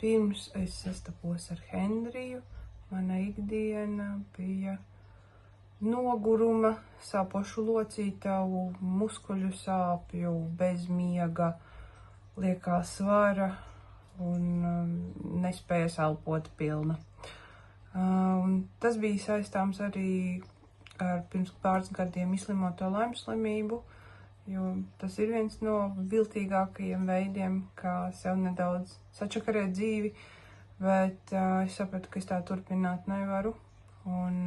Pirms es sastapos ar Henriju, mana ikdiena bija noguruma, sāpošu locītavu, muskuļu sāpju, bezmiega, liekā svara un nespējas elpot pilna. Tas bija saistāms arī ar pirms pāris gadiem izslimoto Laimes slimību, jo tas ir viens no viltīgākajiem veidiem, kā sev nedaudz sačakarēt dzīvi, bet es sapratu, ka es tā turpināt nevaru, un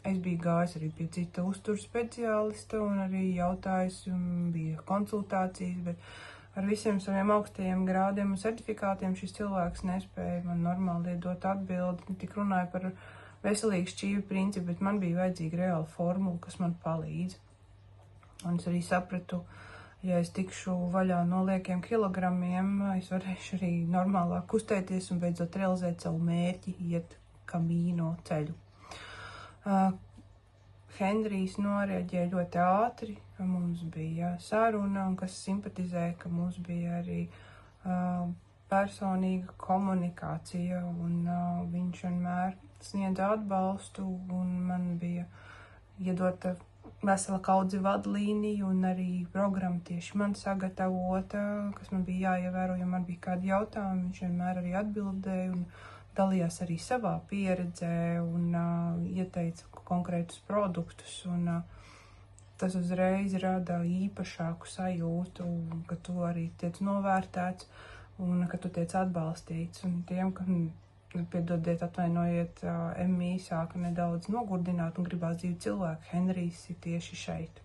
es biju gājis arī pie cita uzturu speciālista un arī jautājis, un bija konsultācijas, bet ar visiem saviem augstajiem grādiem un certifikātiem šis cilvēks nespēja man normāli iedot atbildi, tik runāja par veselīgu šķīvi principu, bet man bija vajadzīga reāla formula, kas man palīdz. Un es arī sapratu, ja es tikšu vaļā no liekiem kilogramiem, es varēšu arī normālāk kustēties un beidzot realizēt savu mērķi, iet kamīno ceļu. Henrijs noreaģēja ļoti ātri, mums bija saruna, un kas simpatizēja, ka mums bija arī personīga komunikācija, un viņš vienmēr sniedza atbalstu, un man bija iedota vesela kaudze vadlīniju un arī programma tieši man sagatavota, kas man bija jāievēro, ja man bija kādi jautājumi, viņš vienmēr arī atbildēja un dalījās arī savā pieredzē un ieteica konkrētus produktus, un tas uzreiz rada īpašāku sajūtu, ka tu arī tiec novērtēts un ka tu tiec atbalstīts. Un tiem, kam piedodiet, atvainojiet, MI sāka nedaudz nogurdināt un gribās dzīvi cilvēku, Henrijs ir tieši šeit.